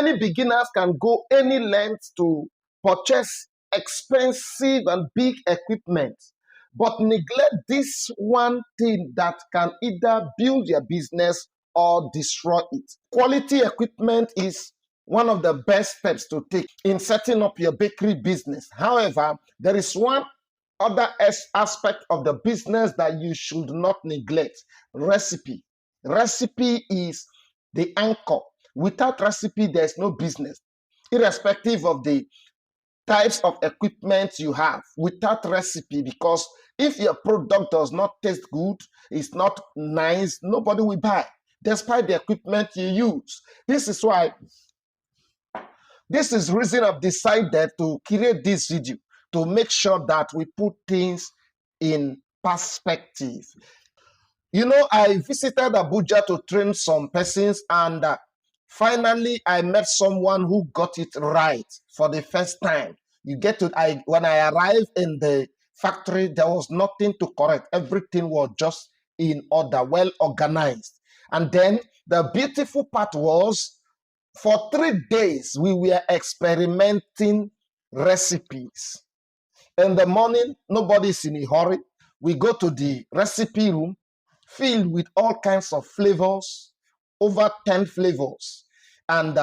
many beginners can go any length to purchase expensive and big equipment, but neglect this one thing that can either build your business or destroy it. Quality equipment is one of the best steps to take in setting up your bakery business. However, there is one other aspect of the business that you should not neglect: recipe. Recipe is the anchor. Without recipe, there's no business, irrespective of the types of equipment you have. Without recipe, because if your product does not taste good, it's not nice, nobody will buy, despite the equipment you use. This is the reason I've decided to create this video, to make sure that we put things in perspective. You know, I visited Abuja to train some persons, and finally I met someone who got it right for the first time. When I arrived in the factory, there was nothing to correct. Everything was just in order, well organized. And then the beautiful part was, for 3 days, we were experimenting recipes. In the morning, nobody's in a hurry. We go to the recipe room, filled with all kinds of flavors, over 10 flavors. And,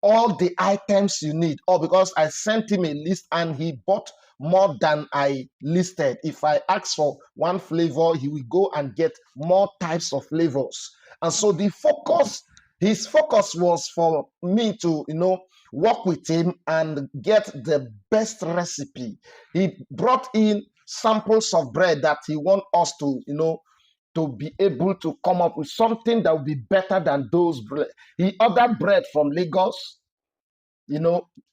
all the items you need. Or because I sent him a list and he bought more than I listed. If I ask for one flavor, he will go and get more types of flavors. And so his focus was for me to, work with him and get the best recipe. He brought in samples of bread that he wants us to, to be able to come up with something that will be better than those bread. He ordered bread from Lagos,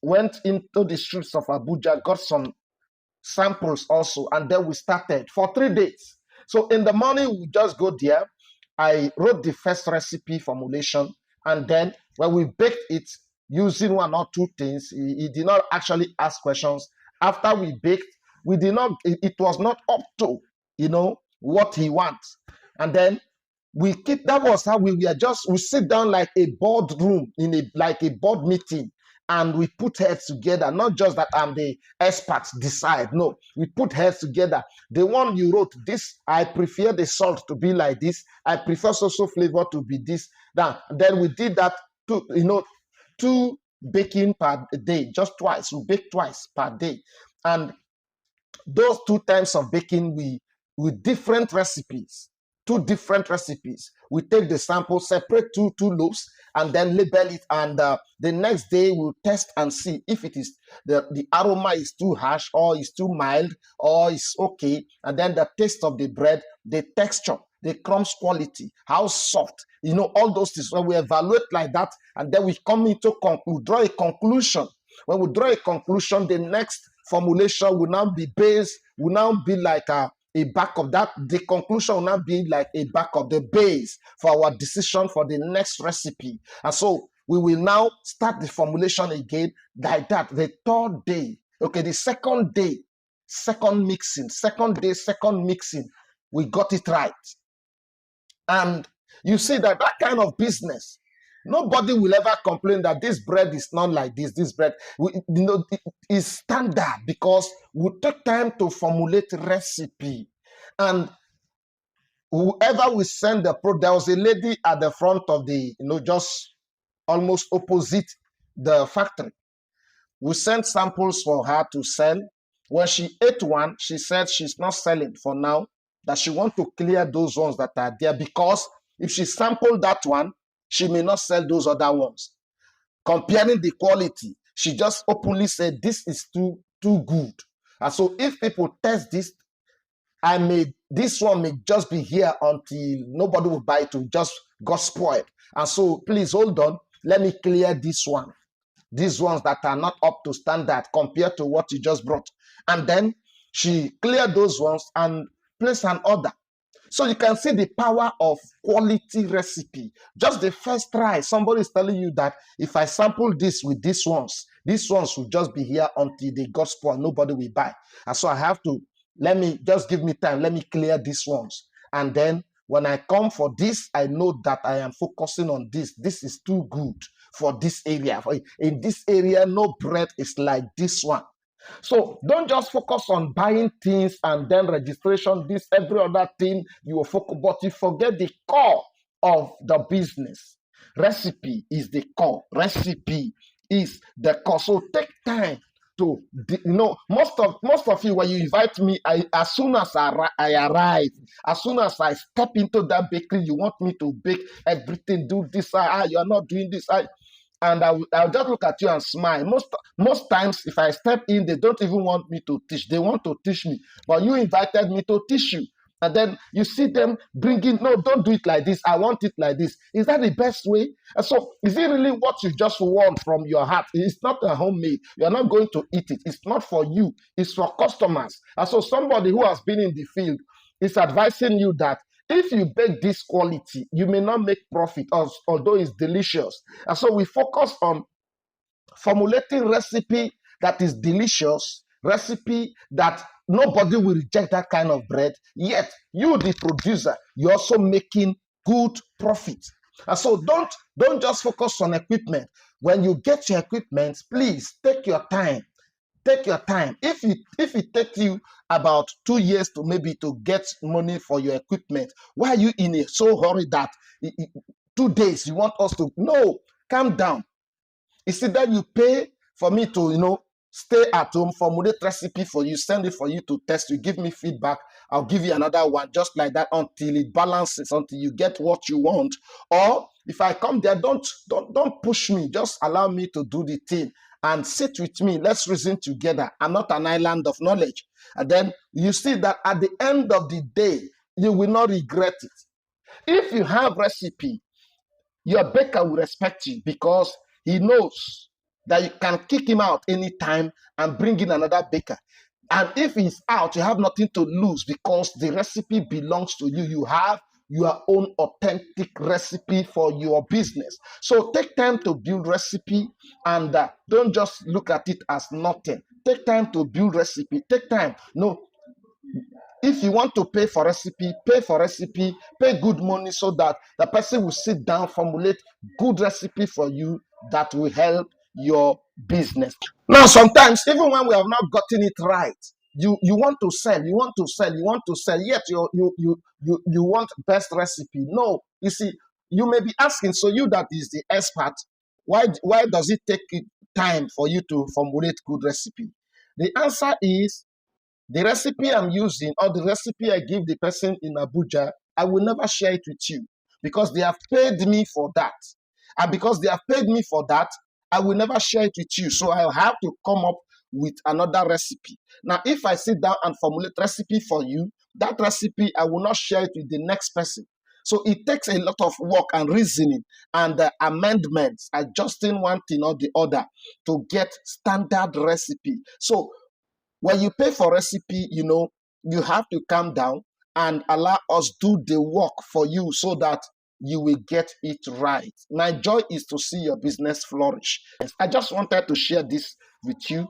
went into the streets of Abuja, got some samples also, and then we started for 3 days. So in the morning, we just go there. I wrote the first recipe formulation, and then when we baked it using 1 or 2 things, he did not actually ask questions. After we baked, it was not up to, what he wants. And then that was how we sit down like a boardroom, like a board meeting, and we put heads together. Not just that the experts decide. No, we put heads together. The one you wrote, this, I prefer the salt to be like this. I prefer so flavor to be this. Then we did that 2 baking per day, just twice. We bake twice per day. And those 2 times of baking, with different recipes, 2 different recipes. We take the sample, separate two loaves, and then label it. And the next day we'll test and see if it is the aroma is too harsh, or is too mild, or is okay. And then the taste of the bread, the texture, the crumbs quality, how soft, all those things. When we evaluate like that, and then we come into we draw a conclusion. When we draw a conclusion, the next formulation will now be like a back of that. The conclusion will now be like a back of the base for our decision for the next recipe. And so we will now start the formulation again like that. The 3rd day, the 2nd day, second mixing, we got it right. And you see that kind of business, nobody will ever complain that this bread is not like this. This bread, is standard, because we take time to formulate recipe. And whoever we send the product, there was a lady at the front of the, just almost opposite the factory. We sent samples for her to sell. When she ate one, she said she's not selling for now, that she wants to clear those ones that are there, because if she sampled that one, she may not sell those other ones. Comparing the quality, she just openly said, this is too good. And so if people test this, this one may just be here until nobody will buy it, to just got spoiled. And so please hold on, let me clear this one. These ones that are not up to standard compared to what you just brought. And then she cleared those ones and placed an order. So you can see the power of quality recipe. Just the first try, somebody is telling you that if I sample this with these ones will just be here until they got spoiled. Nobody will buy. And so I have to, give me time. Let me clear these ones. And then when I come for this, I know that I am focusing on this. This is too good. for this area. In this area, no bread is like this one. So don't just focus on buying things and then registration, this, every other thing you will focus, but you forget the core of the business. Recipe is the core. Recipe is the core. So take time to, most of you, when you invite me, as soon as I arrive, as soon as I step into that bakery, you want me to bake everything, do this, you are not doing this, and I'll just look at you and smile. Most times, if I step in, they don't even want me to teach. They want to teach me, but you invited me to teach you. And then you see them bringing, no, don't do it like this. I want it like this. Is that the best way? And so, is it really what you just want from your heart? It's not a homemade. You're not going to eat it. It's not for you. It's for customers. And so, somebody who has been in the field is advising you that if you bake this quality, you may not make profit, although it's delicious. And so we focus on formulating recipe that is delicious, recipe that nobody will reject that kind of bread. Yet you, the producer, you're also making good profit. And so don't just focus on equipment. When you get your equipment, please take your time. Take your time. If it takes you about 2 years to get money for your equipment, why are you in a so hurry that 2 days you want us to? No, calm down. It's either you pay for me to stay at home, formulate recipe for you, send it for you to test, you give me feedback, I'll give you another one, just like that, until it balances, until you get what you want. Or if I come there, don't push me, just allow me to do the thing and sit with me. Let's reason together. I'm not an island of knowledge. And then you see that at the end of the day, you will not regret it. If you have recipe, your baker will respect you because he knows that you can kick him out anytime and bring in another baker. And if he's out, you have nothing to lose because the recipe belongs to you. You have your own authentic recipe for your business. So take time to build recipe and don't just look at it as nothing. Take time to build recipe. Take time. No, if you want to pay for recipe, pay good money so that the person will sit down, formulate good recipe for you that will help your business. Now, sometimes, even when we have not gotten it right, you want to sell, yet you want best recipe. No, you see, you may be asking, so you that is the expert, why does it take time for you to formulate good recipe? The answer is, the recipe I'm using or the recipe I give the person in Abuja, I will never share it with you because they have paid me for that. And because they have paid me for that, I will never share it with you. So I'll have to come up with another recipe. Now, if I sit down and formulate recipe for you, that recipe, I will not share it with the next person. So it takes a lot of work and reasoning and amendments, adjusting one thing or the other to get standard recipe. So when you pay for recipe, you have to calm down and allow us do the work for you so that you will get it right. My joy is to see your business flourish. I just wanted to share this with you.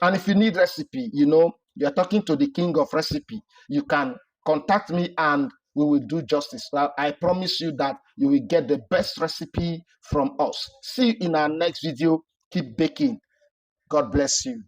And if you need recipe, you're talking to the king of recipe, you can contact me and we will do justice. I promise you that you will get the best recipe from us. See you in our next video. Keep baking. God bless you.